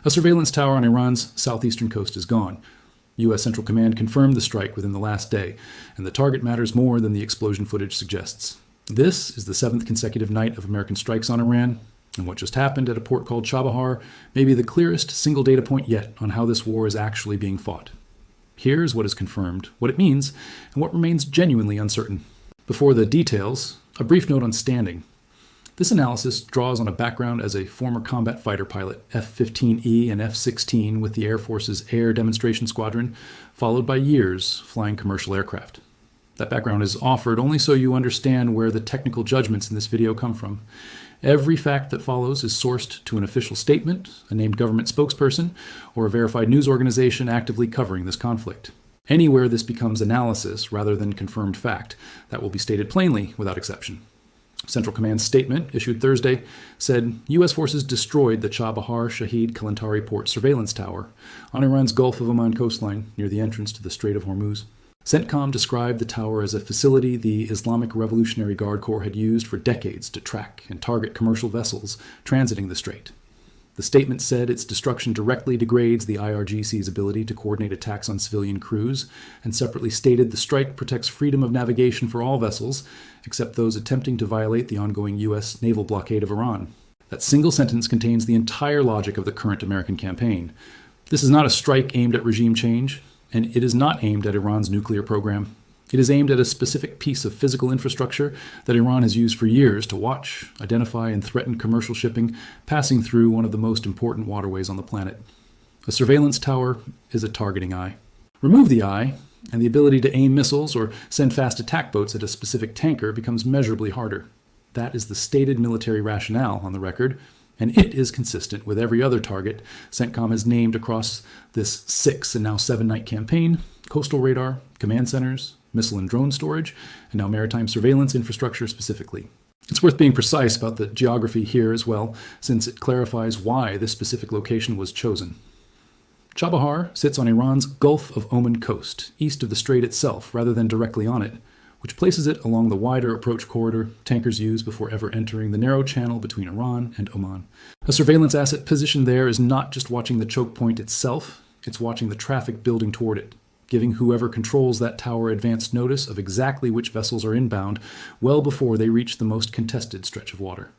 A surveillance tower on Iran's southeastern coast is gone. U.S. Central Command confirmed the strike within the last day, and the target matters more than the explosion footage suggests. This is the 7th consecutive night of American strikes on Iran, and what just happened at a port called Chabahar may be the clearest single data point yet on how this war is actually being fought. Here's what is confirmed, what it means, and what remains genuinely uncertain. Before the details, a brief note on standing. This analysis draws on a background as a former combat fighter pilot, F-15E and F-16 with the Air Force's Air Demonstration Squadron, followed by years flying commercial aircraft. That background is offered only so you understand where the technical judgments in this video come from. Every fact that follows is sourced to an official statement, a named government spokesperson, or a verified news organization actively covering this conflict. Anywhere this becomes analysis rather than confirmed fact, that will be stated plainly without exception. Central Command's statement, issued Thursday, said U.S. forces destroyed the Chabahar Shahid Kalantari port surveillance tower on Iran's Gulf of Oman coastline near the entrance to the Strait of Hormuz. CENTCOM described the tower as a facility the Islamic Revolutionary Guard Corps had used for decades to track and target commercial vessels transiting the strait. The statement said its destruction directly degrades the IRGC's ability to coordinate attacks on civilian crews, and separately stated the strike protects freedom of navigation for all vessels, except those attempting to violate the ongoing U.S. naval blockade of Iran. That single sentence contains the entire logic of the current American campaign. This is not a strike aimed at regime change, and it is not aimed at Iran's nuclear program. It is aimed at a specific piece of physical infrastructure that Iran has used for years to watch, identify, and threaten commercial shipping passing through one of the most important waterways on the planet. A surveillance tower is a targeting eye. Remove the eye, and the ability to aim missiles or send fast attack boats at a specific tanker becomes measurably harder. That is the stated military rationale on the record, and it is consistent with every other target CENTCOM has named across this 6 and now 7-night campaign: coastal radar, command centers, missile and drone storage, and now maritime surveillance infrastructure specifically. It's worth being precise about the geography here as well, since it clarifies why this specific location was chosen. Chabahar sits on Iran's Gulf of Oman coast, east of the strait itself rather than directly on it, which places it along the wider approach corridor tankers use before ever entering the narrow channel between Iran and Oman. A surveillance asset positioned there is not just watching the choke point itself, it's watching the traffic building toward it, giving whoever controls that tower advance notice of exactly which vessels are inbound well before they reach the most contested stretch of water.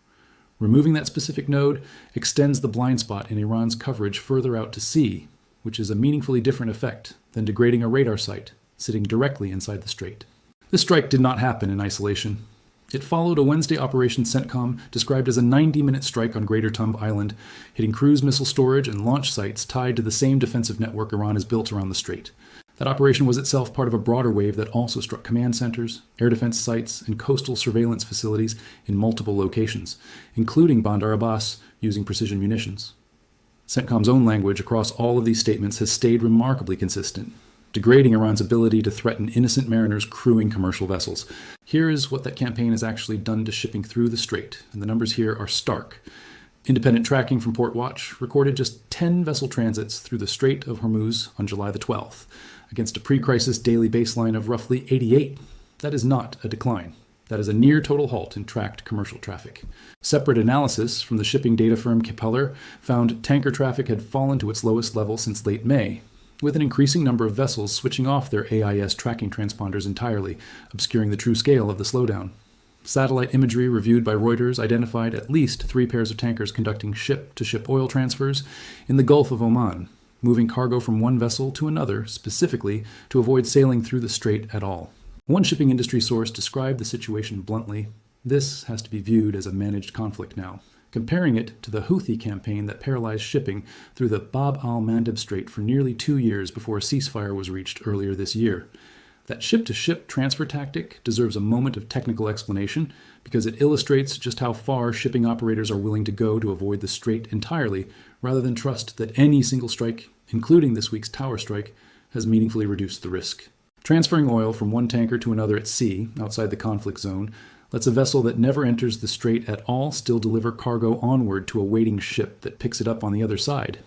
Removing that specific node extends the blind spot in Iran's coverage further out to sea, which is a meaningfully different effect than degrading a radar site sitting directly inside the strait. This strike did not happen in isolation. It followed a Wednesday operation CENTCOM described as a 90-minute strike on Greater Tumb Island, hitting cruise missile storage and launch sites tied to the same defensive network Iran has built around the strait. That operation was itself part of a broader wave that also struck command centers, air defense sites, and coastal surveillance facilities in multiple locations, including Bandar Abbas using precision munitions. CENTCOM's own language across all of these statements has stayed remarkably consistent, degrading Iran's ability to threaten innocent mariners crewing commercial vessels. Here is what that campaign has actually done to shipping through the strait, and the numbers here are stark. Independent tracking from Portwatch recorded just 10 vessel transits through the Strait of Hormuz on July the 12th, against a pre-crisis daily baseline of roughly 88. That is not a decline. That is a near total halt in tracked commercial traffic. Separate analysis from the shipping data firm Chabahar found tanker traffic had fallen to its lowest level since late May, with an increasing number of vessels switching off their AIS tracking transponders entirely, obscuring the true scale of the slowdown. Satellite imagery reviewed by Reuters identified at least 3 pairs of tankers conducting ship-to-ship oil transfers in the Gulf of Oman, moving cargo from one vessel to another specifically to avoid sailing through the strait at all. One shipping industry source described the situation bluntly: "This has to be viewed as a managed conflict now," comparing it to the Houthi campaign that paralyzed shipping through the Bab al-Mandeb Strait for nearly 2 years before a ceasefire was reached earlier this year. That ship-to-ship transfer tactic deserves a moment of technical explanation because it illustrates just how far shipping operators are willing to go to avoid the strait entirely, rather than trust that any single strike, including this week's tower strike, has meaningfully reduced the risk. Transferring oil from one tanker to another at sea, outside the conflict zone, lets a vessel that never enters the strait at all still deliver cargo onward to a waiting ship that picks it up on the other side.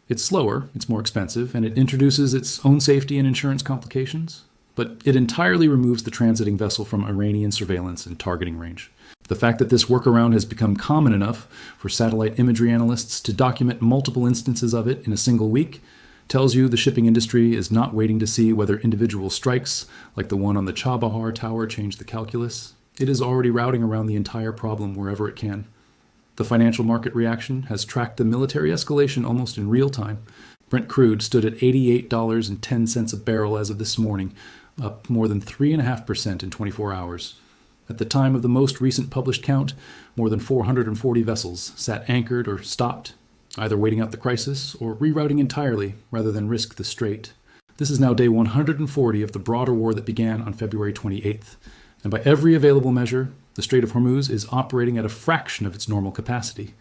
It's slower, it's more expensive, and it introduces its own safety and insurance complications, but it entirely removes the transiting vessel from Iranian surveillance and targeting range. The fact that this workaround has become common enough for satellite imagery analysts to document multiple instances of it in a single week tells you the shipping industry is not waiting to see whether individual strikes, like the one on the Chabahar tower, change the calculus. It is already routing around the entire problem wherever it can. The financial market reaction has tracked the military escalation almost in real time. Brent crude stood at $88.10 a barrel as of this morning, up more than 3.5% in 24 hours. At the time of the most recent published count, more than 440 vessels sat anchored or stopped, either waiting out the crisis or rerouting entirely rather than risk the strait. This is now day 140 of the broader war that began on February 28th, and by every available measure, the Strait of Hormuz is operating at a fraction of its normal capacity.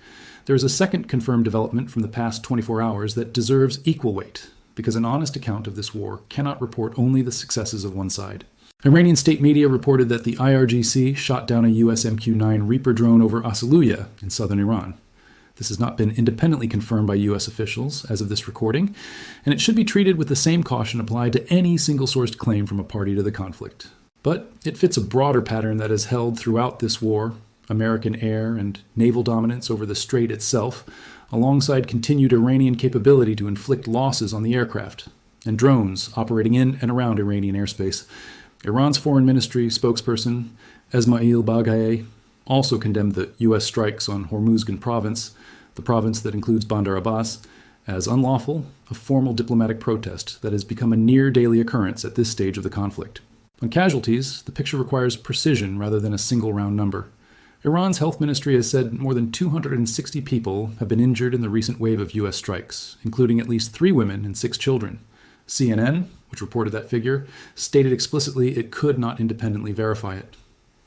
There is a second confirmed development from the past 24 hours that deserves equal weight, because an honest account of this war cannot report only the successes of one side. Iranian state media reported that the IRGC shot down a US MQ-9 Reaper drone over Asaluya in southern Iran. This has not been independently confirmed by US officials as of this recording, and it should be treated with the same caution applied to any single-sourced claim from a party to the conflict. But it fits a broader pattern that has held throughout this war: American air and naval dominance over the strait itself, alongside continued Iranian capability to inflict losses on the aircraft, and drones operating in and around Iranian airspace. Iran's foreign ministry spokesperson, Esmail Baghaei, also condemned the U.S. strikes on Hormuzgan province, the province that includes Bandar Abbas, as unlawful, a formal diplomatic protest that has become a near-daily occurrence at this stage of the conflict. On casualties, the picture requires precision rather than a single round number. Iran's health ministry has said more than 260 people have been injured in the recent wave of U.S. strikes, including at least 3 women and 6 children. CNN, which reported that figure, stated explicitly it could not independently verify it.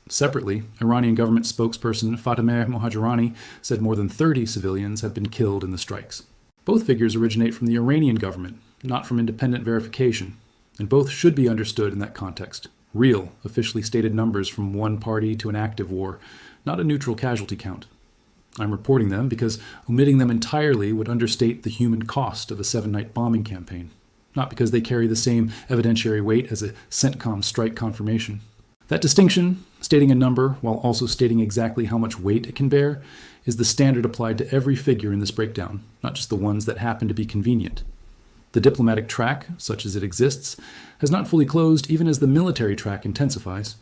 Separately, Iranian government spokesperson Fatemeh Mohajerani said more than 30 civilians have been killed in the strikes. Both figures originate from the Iranian government, not from independent verification, and both should be understood in that context. Real, officially stated numbers from one party to an active war, not a neutral casualty count. I'm reporting them because omitting them entirely would understate the human cost of a 7-night bombing campaign, not because they carry the same evidentiary weight as a CENTCOM strike confirmation. That distinction, stating a number while also stating exactly how much weight it can bear, is the standard applied to every figure in this breakdown, not just the ones that happen to be convenient. The diplomatic track, such as it exists, has not fully closed even as the military track intensifies.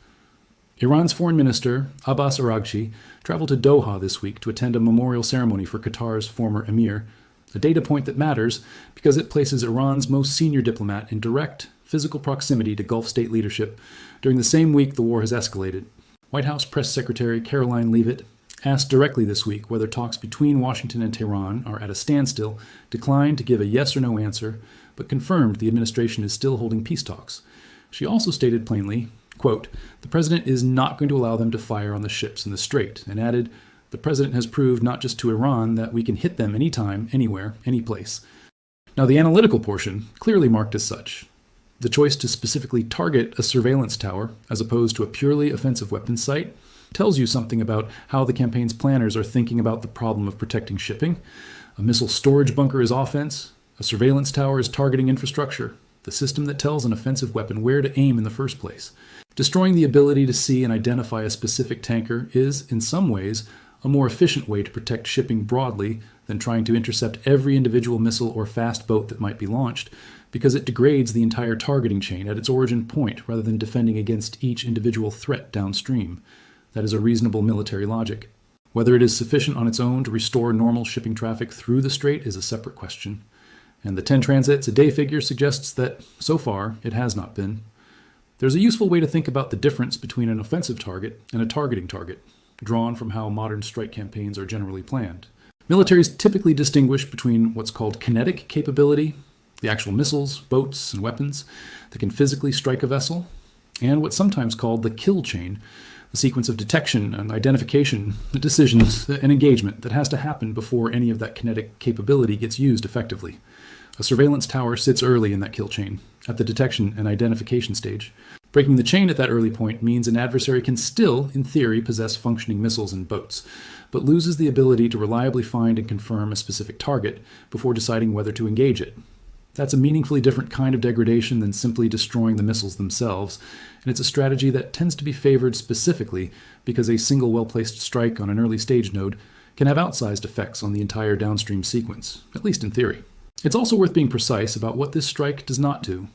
Iran's foreign minister, Abbas Araghchi, traveled to Doha this week to attend a memorial ceremony for Qatar's former emir, a data point that matters because it places Iran's most senior diplomat in direct, physical proximity to Gulf state leadership during the same week the war has escalated. White House Press Secretary Caroline Leavitt asked directly this week whether talks between Washington and Tehran are at a standstill, declined to give a yes or no answer, but confirmed the administration is still holding peace talks. She also stated plainly, quote, "The president is not going to allow them to fire on the ships in the strait," and added, "The president has proved not just to Iran that we can hit them anytime, anywhere, any place." Now, the analytical portion, clearly marked as such, the choice to specifically target a surveillance tower as opposed to a purely offensive weapons site, tells you something about how the campaign's planners are thinking about the problem of protecting shipping. A missile storage bunker is offense, a surveillance tower is targeting infrastructure, the system that tells an offensive weapon where to aim in the first place. Destroying the ability to see and identify a specific tanker is, in some ways, a more efficient way to protect shipping broadly than trying to intercept every individual missile or fast boat that might be launched, because it degrades the entire targeting chain at its origin point rather than defending against each individual threat downstream. That is a reasonable military logic. Whether it is sufficient on its own to restore normal shipping traffic through the strait is a separate question. And the 10 transits a day figure suggests that, so far, it has not been. There's a useful way to think about the difference between an offensive target and a targeting target, drawn from how modern strike campaigns are generally planned. Militaries typically distinguish between what's called kinetic capability, the actual missiles, boats, and weapons that can physically strike a vessel, and what's sometimes called the kill chain, the sequence of detection and identification, decisions, and engagement that has to happen before any of that kinetic capability gets used effectively. A surveillance tower sits early in that kill chain, at the detection and identification stage. Breaking the chain at that early point means an adversary can still, in theory, possess functioning missiles and boats, but loses the ability to reliably find and confirm a specific target before deciding whether to engage it. That's a meaningfully different kind of degradation than simply destroying the missiles themselves, and it's a strategy that tends to be favored specifically because a single well-placed strike on an early stage node can have outsized effects on the entire downstream sequence, at least in theory. It's also worth being precise about what this strike does not do.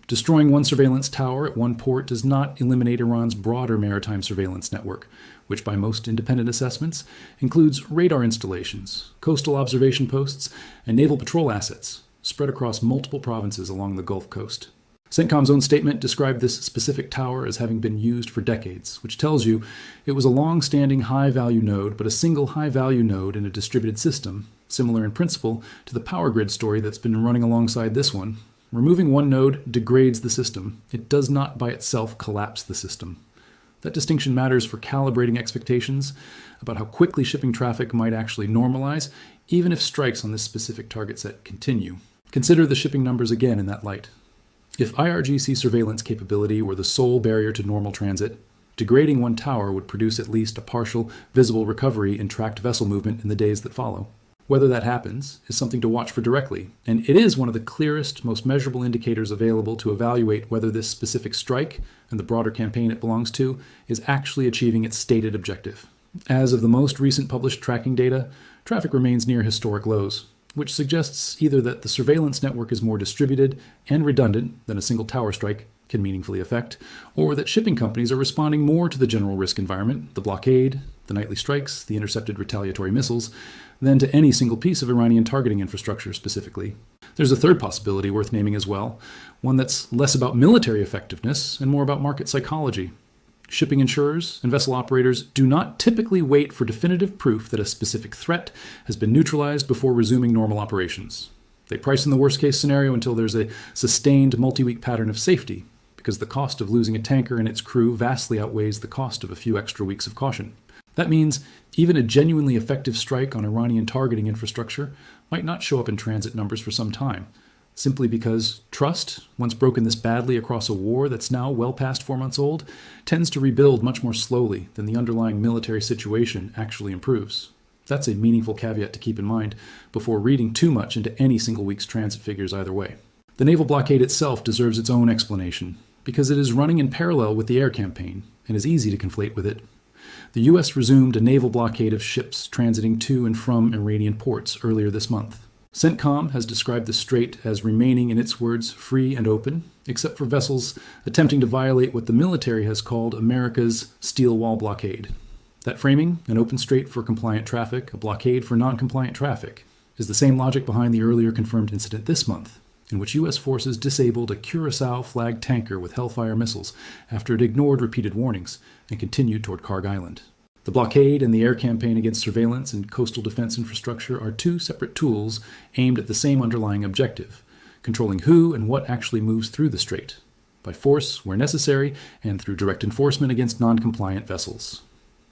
Destroying one surveillance tower at one port does not eliminate Iran's broader maritime surveillance network, which by most independent assessments includes radar installations, coastal observation posts, and naval patrol assets spread across multiple provinces along the Gulf Coast. CENTCOM's own statement described this specific tower as having been used for decades, which tells you it was a long-standing high-value node, but a single high-value node in a distributed system, similar in principle to the power grid story that's been running alongside this one. Removing one node degrades the system. It does not by itself collapse the system. That distinction matters for calibrating expectations about how quickly shipping traffic might actually normalize, even if strikes on this specific target set continue. Consider the shipping numbers again in that light. If IRGC surveillance capability were the sole barrier to normal transit, degrading one tower would produce at least a partial, visible recovery in tracked vessel movement in the days that follow. Whether that happens is something to watch for directly, and it is one of the clearest, most measurable indicators available to evaluate whether this specific strike, and the broader campaign it belongs to, is actually achieving its stated objective. As of the most recent published tracking data, traffic remains near historic lows, which suggests either that the surveillance network is more distributed and redundant than a single tower strike can meaningfully affect, or that shipping companies are responding more to the general risk environment, the blockade, the nightly strikes, the intercepted retaliatory missiles, than to any single piece of Iranian targeting infrastructure specifically. There's a third possibility worth naming as well, one that's less about military effectiveness and more about market psychology. Shipping insurers and vessel operators do not typically wait for definitive proof that a specific threat has been neutralized before resuming normal operations. They price in the worst-case scenario until there's a sustained multi-week pattern of safety, because the cost of losing a tanker and its crew vastly outweighs the cost of a few extra weeks of caution. That means even a genuinely effective strike on Iranian targeting infrastructure might not show up in transit numbers for some time, simply because trust, once broken this badly across a war that's now well past 4 months old, tends to rebuild much more slowly than the underlying military situation actually improves. That's a meaningful caveat to keep in mind before reading too much into any single week's transit figures either way. The naval blockade itself deserves its own explanation, because it is running in parallel with the air campaign and is easy to conflate with it. The U.S. resumed a naval blockade of ships transiting to and from Iranian ports earlier this month. CENTCOM has described the strait as remaining, in its words, free and open, except for vessels attempting to violate what the military has called America's steel wall blockade. That framing, an open strait for compliant traffic, a blockade for non-compliant traffic, is the same logic behind the earlier confirmed incident this month, in which U.S. forces disabled a Curacao-flagged tanker with Hellfire missiles after it ignored repeated warnings and continued toward Karg Island. The blockade and the air campaign against surveillance and coastal defense infrastructure are two separate tools aimed at the same underlying objective, controlling who and what actually moves through the strait, by force where necessary and through direct enforcement against non-compliant vessels.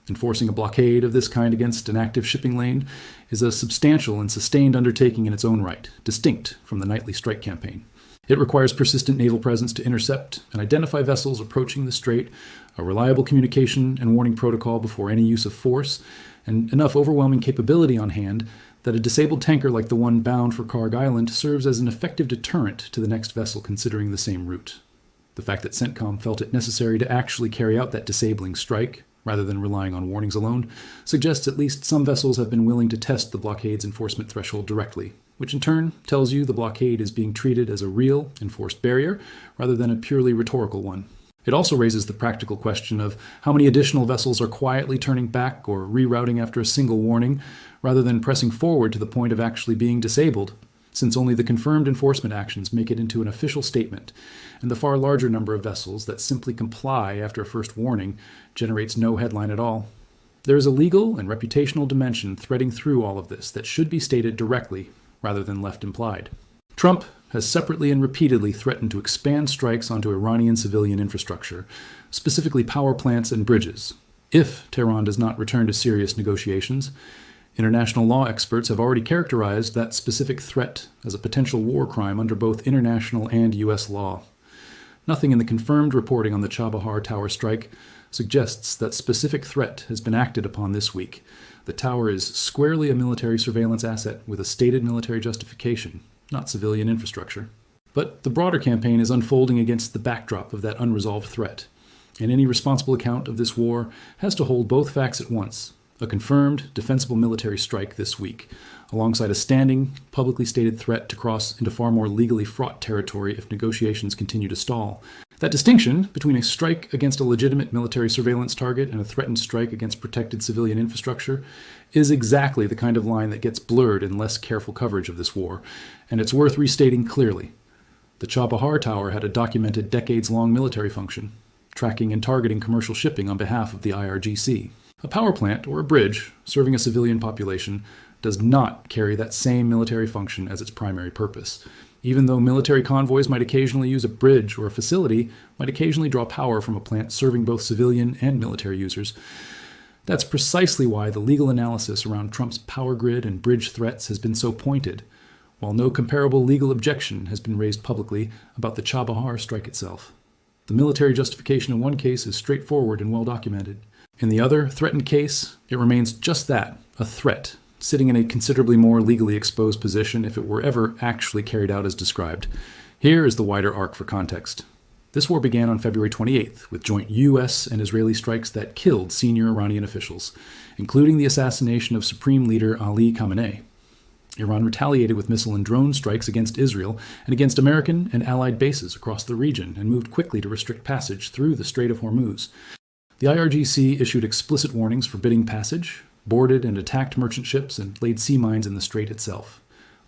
Enforcing a blockade of this kind against an active shipping lane is a substantial and sustained undertaking in its own right, distinct from the nightly strike campaign. It requires persistent naval presence to intercept and identify vessels approaching the strait, a reliable communication and warning protocol before any use of force, and enough overwhelming capability on hand that a disabled tanker like the one bound for Karg Island serves as an effective deterrent to the next vessel considering the same route. The fact that CENTCOM felt it necessary to actually carry out that disabling strike, rather than relying on warnings alone, suggests at least some vessels have been willing to test the blockade's enforcement threshold directly, which in turn tells you the blockade is being treated as a real, enforced barrier, rather than a purely rhetorical one. It also raises the practical question of how many additional vessels are quietly turning back or rerouting after a single warning, rather than pressing forward to the point of actually being disabled, since only the confirmed enforcement actions make it into an official statement, and the far larger number of vessels that simply comply after a first warning generates no headline at all. There is a legal and reputational dimension threading through all of this that should be stated directly, rather than left implied. Trump has separately and repeatedly threatened to expand strikes onto Iranian civilian infrastructure, specifically power plants and bridges, if Tehran does not return to serious negotiations. International law experts have already characterized that specific threat as a potential war crime under both international and U.S. law. Nothing in the confirmed reporting on the Chabahar tower strike suggests that specific threat has been acted upon this week. The tower is squarely a military surveillance asset with a stated military justification, not civilian infrastructure. But the broader campaign is unfolding against the backdrop of that unresolved threat, and any responsible account of this war has to hold both facts at once: a confirmed, defensible military strike this week, alongside a standing, publicly stated threat to cross into far more legally fraught territory if negotiations continue to stall. That distinction between a strike against a legitimate military surveillance target and a threatened strike against protected civilian infrastructure is exactly the kind of line that gets blurred in less careful coverage of this war, and it's worth restating clearly. The Chabahar Tower had a documented decades-long military function, tracking and targeting commercial shipping on behalf of the IRGC. A power plant or a bridge serving a civilian population does not carry that same military function as its primary purpose. Even though military convoys might occasionally use a bridge, or a facility might occasionally draw power from a plant serving both civilian and military users. That's precisely why the legal analysis around Trump's power grid and bridge threats has been so pointed, while no comparable legal objection has been raised publicly about the Chabahar strike itself. The military justification in one case is straightforward and well documented. In the other, threatened case, it remains just that, a threat, sitting in a considerably more legally exposed position if it were ever actually carried out as described. Here is the wider arc for context. This war began on February 28th with joint U.S. and Israeli strikes that killed senior Iranian officials, including the assassination of Supreme Leader Ali Khamenei. Iran retaliated with missile and drone strikes against Israel and against American and allied bases across the region and moved quickly to restrict passage through the Strait of Hormuz. The IRGC issued explicit warnings forbidding passage, boarded and attacked merchant ships, and laid sea mines in the strait itself.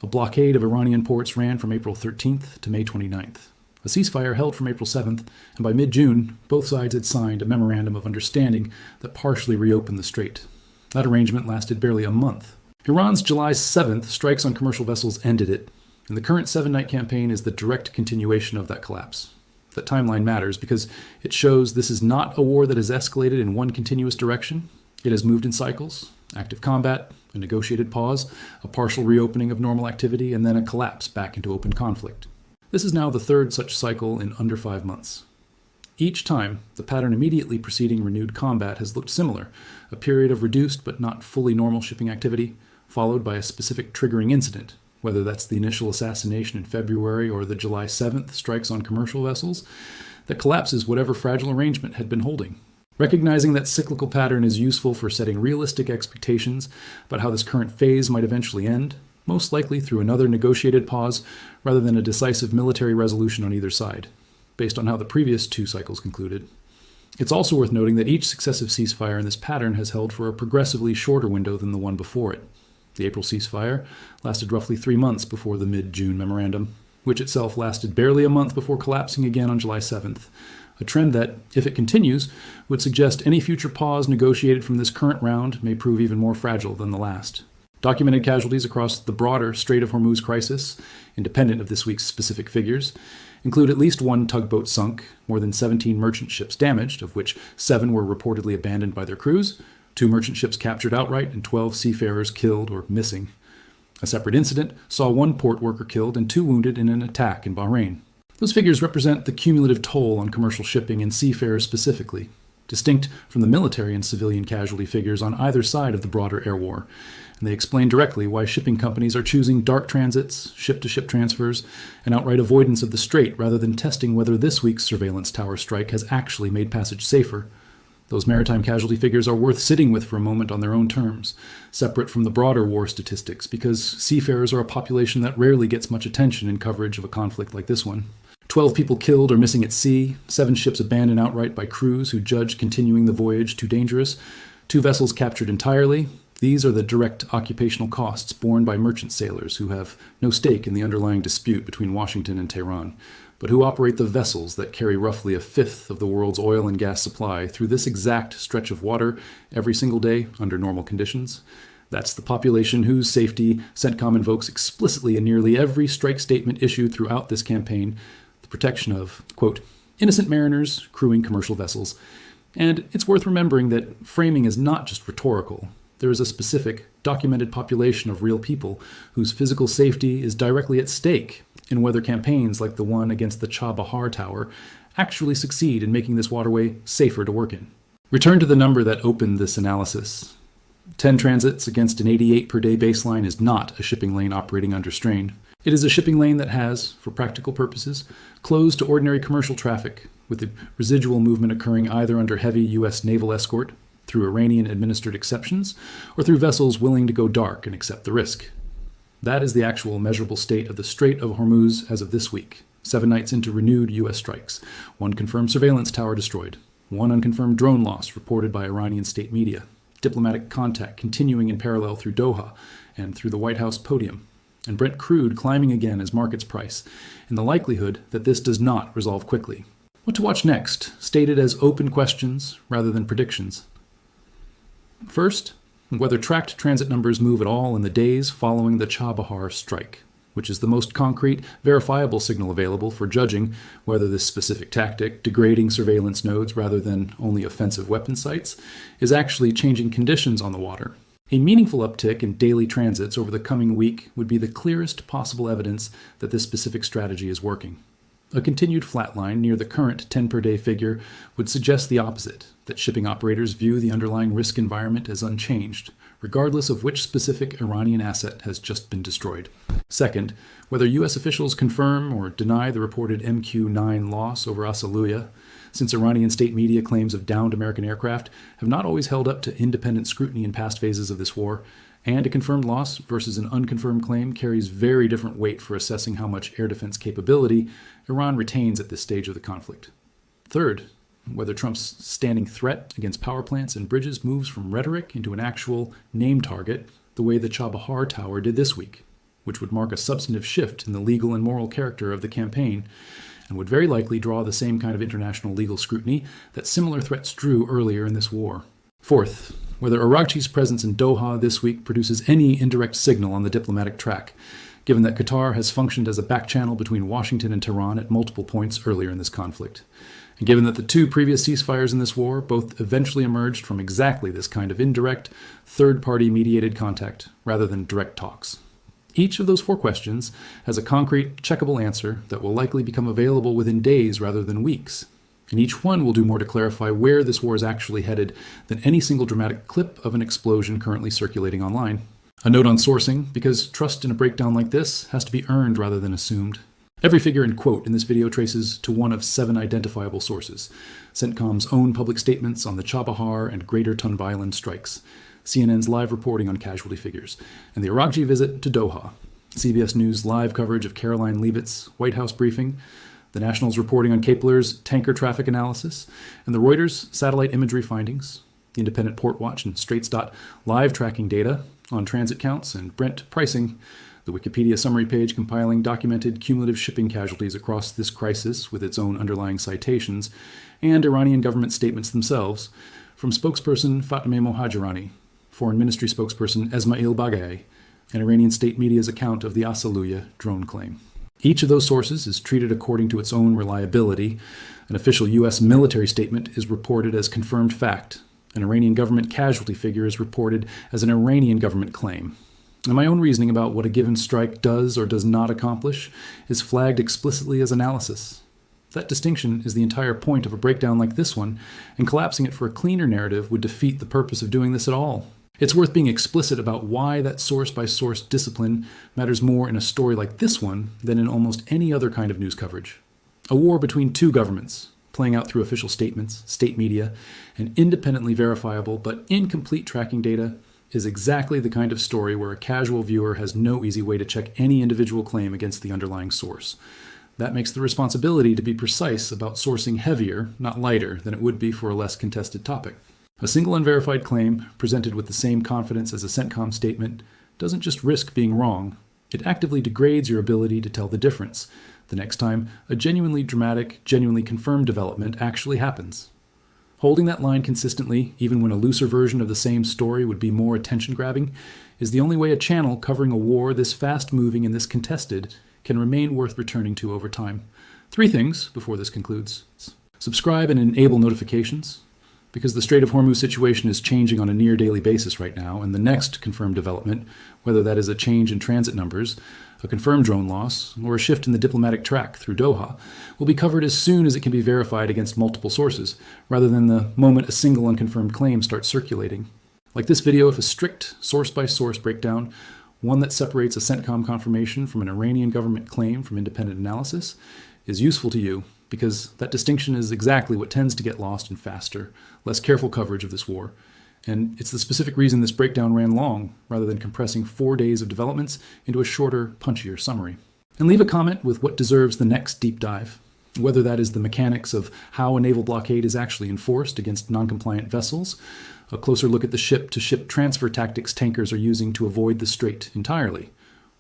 A blockade of Iranian ports ran from April 13th to May 29th. A ceasefire held from April 7th, and by mid-June, both sides had signed a memorandum of understanding that partially reopened the strait. That arrangement lasted barely a month. Iran's July 7th strikes on commercial vessels ended it, and the current 7-night campaign is the direct continuation of that collapse. That timeline matters because it shows this is not a war that has escalated in one continuous direction. It has moved in cycles: active combat, a negotiated pause, a partial reopening of normal activity, and then a collapse back into open conflict. This is now the third such cycle in under 5 months. Each time, the pattern immediately preceding renewed combat has looked similar: a period of reduced but not fully normal shipping activity, followed by a specific triggering incident, whether that's the initial assassination in February or the July 7th strikes on commercial vessels, that collapses whatever fragile arrangement had been holding. Recognizing that cyclical pattern is useful for setting realistic expectations about how this current phase might eventually end, most likely through another negotiated pause rather than a decisive military resolution on either side, based on how the previous 2 cycles concluded. It's also worth noting that each successive ceasefire in this pattern has held for a progressively shorter window than the one before it. The April ceasefire lasted roughly 3 months before the mid-June memorandum, which itself lasted barely a month before collapsing again on July 7th, a trend that, if it continues, would suggest any future pause negotiated from this current round may prove even more fragile than the last. Documented casualties across the broader Strait of Hormuz crisis, independent of this week's specific figures, include at least 1 tugboat sunk, more than 17 merchant ships damaged, of which 7 were reportedly abandoned by their crews, 2 merchant ships captured outright, and 12 seafarers killed or missing. A separate incident saw 1 port worker killed and 2 wounded in an attack in Bahrain. Those figures represent the cumulative toll on commercial shipping and seafarers specifically, distinct from the military and civilian casualty figures on either side of the broader air war, and they explain directly why shipping companies are choosing dark transits, ship-to-ship transfers, and outright avoidance of the strait rather than testing whether this week's surveillance tower strike has actually made passage safer. Those maritime casualty figures are worth sitting with for a moment on their own terms, separate from the broader war statistics, because seafarers are a population that rarely gets much attention in coverage of a conflict like this one. 12 people killed or missing at sea, 7 ships abandoned outright by crews who judged continuing the voyage too dangerous, 2 vessels captured entirely. These are the direct occupational costs borne by merchant sailors who have no stake in the underlying dispute between Washington and Tehran, but who operate the vessels that carry roughly 1/5 of the world's oil and gas supply through this exact stretch of water every single day under normal conditions. That's the population whose safety CENTCOM invokes explicitly in nearly every strike statement issued throughout this campaign, the protection of, quote, innocent mariners crewing commercial vessels. And it's worth remembering that framing is not just rhetorical. There is a specific, documented population of real people whose physical safety is directly at stake in whether campaigns like the one against the Chabahar Tower actually succeed in making this waterway safer to work in. Return to the number that opened this analysis. 10 transits against an 88 per day baseline is not a shipping lane operating under strain. It is a shipping lane that has, for practical purposes, closed to ordinary commercial traffic, with the residual movement occurring either under heavy U.S. naval escort, through Iranian-administered exceptions, or through vessels willing to go dark and accept the risk. That is the actual measurable state of the Strait of Hormuz as of this week, 7 nights into renewed U.S. strikes, 1 confirmed surveillance tower destroyed, 1 unconfirmed drone loss reported by Iranian state media, diplomatic contact continuing in parallel through Doha and through the White House podium, and Brent crude climbing again as markets price, in the likelihood that this does not resolve quickly. What to watch next, stated as open questions rather than predictions. First, whether tracked transit numbers move at all in the days following the Chabahar strike, which is the most concrete, verifiable signal available for judging whether this specific tactic, degrading surveillance nodes rather than only offensive weapon sites, is actually changing conditions on the water. A meaningful uptick in daily transits over the coming week would be the clearest possible evidence that this specific strategy is working. A continued flatline near the current 10 per day figure would suggest the opposite, that shipping operators view the underlying risk environment as unchanged, regardless of which specific Iranian asset has just been destroyed. Second, whether U.S. officials confirm or deny the reported MQ-9 loss over Asaluya, since Iranian state media claims of downed American aircraft have not always held up to independent scrutiny in past phases of this war, and a confirmed loss versus an unconfirmed claim carries very different weight for assessing how much air defense capability Iran retains at this stage of the conflict. Third, whether Trump's standing threat against power plants and bridges moves from rhetoric into an actual name target, the way the Chabahar Tower did this week, which would mark a substantive shift in the legal and moral character of the campaign, and would very likely draw the same kind of international legal scrutiny that similar threats drew earlier in this war. Fourth, whether Araghchi's presence in Doha this week produces any indirect signal on the diplomatic track, given that Qatar has functioned as a back channel between Washington and Tehran at multiple points earlier in this conflict, and given that the 2 previous ceasefires in this war both eventually emerged from exactly this kind of indirect, third-party mediated contact rather than direct talks. Each of those 4 questions has a concrete, checkable answer that will likely become available within days rather than weeks. And each one will do more to clarify where this war is actually headed than any single dramatic clip of an explosion currently circulating online. A note on sourcing, because trust in a breakdown like this has to be earned rather than assumed. Every figure and quote in this video traces to one of 7 identifiable sources: CENTCOM's own public statements on the Chabahar and Greater Tunb Island strikes, CNN's live reporting on casualty figures, and the Araghchi visit to Doha, CBS News' live coverage of Caroline Leavitt's White House briefing, the National's reporting on Kepler's tanker traffic analysis, and the Reuters satellite imagery findings, the Independent Port Watch and Straits.com live tracking data on transit counts and Brent pricing, the Wikipedia summary page compiling documented cumulative shipping casualties across this crisis with its own underlying citations, and Iranian government statements themselves, from spokesperson Fatemeh Mohajirani, Foreign Ministry spokesperson Esmail Baghaei, and Iranian state media's account of the Asaluya drone claim. Each of those sources is treated according to its own reliability. An official U.S. military statement is reported as confirmed fact. An Iranian government casualty figure is reported as an Iranian government claim. And my own reasoning about what a given strike does or does not accomplish is flagged explicitly as analysis. That distinction is the entire point of a breakdown like this one, and collapsing it for a cleaner narrative would defeat the purpose of doing this at all. It's worth being explicit about why that source-by-source discipline matters more in a story like this one than in almost any other kind of news coverage. A war between 2 governments, playing out through official statements, state media, and independently verifiable but incomplete tracking data, is exactly the kind of story where a casual viewer has no easy way to check any individual claim against the underlying source. That makes the responsibility to be precise about sourcing heavier, not lighter, than it would be for a less contested topic. A single unverified claim, presented with the same confidence as a CENTCOM statement, doesn't just risk being wrong, it actively degrades your ability to tell the difference the next time a genuinely dramatic, genuinely confirmed development actually happens. Holding that line consistently, even when a looser version of the same story would be more attention-grabbing, is the only way a channel covering a war this fast-moving and this contested can remain worth returning to over time. 3 things before this concludes. Subscribe and enable notifications, because the Strait of Hormuz situation is changing on a near-daily basis right now, and the next confirmed development, whether that is a change in transit numbers, a confirmed drone loss, or a shift in the diplomatic track through Doha, will be covered as soon as it can be verified against multiple sources, rather than the moment a single unconfirmed claim starts circulating. Like this video, if a strict source-by-source breakdown one that separates a CENTCOM confirmation from an Iranian government claim from independent analysis, is useful to you because that distinction is exactly what tends to get lost in faster, less careful coverage of this war. And it's the specific reason this breakdown ran long, rather than compressing 4 days of developments into a shorter, punchier summary. And leave a comment with what deserves the next deep dive, whether that is the mechanics of how a naval blockade is actually enforced against non-compliant vessels, a closer look at the ship-to-ship transfer tactics tankers are using to avoid the strait entirely,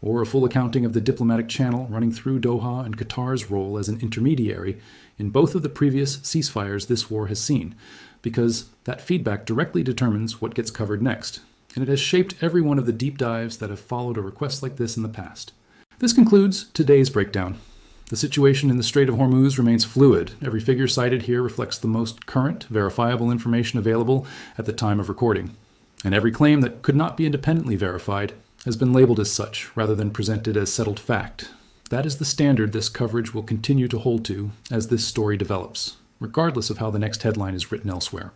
or a full accounting of the diplomatic channel running through Doha and Qatar's role as an intermediary in both of the previous ceasefires this war has seen, because that feedback directly determines what gets covered next, and it has shaped every one of the deep dives that have followed a request like this in the past. This concludes today's breakdown. The situation in the Strait of Hormuz remains fluid. Every figure cited here reflects the most current, verifiable information available at the time of recording, and every claim that could not be independently verified has been labeled as such, rather than presented as settled fact. That is the standard this coverage will continue to hold to as this story develops, regardless of how the next headline is written elsewhere.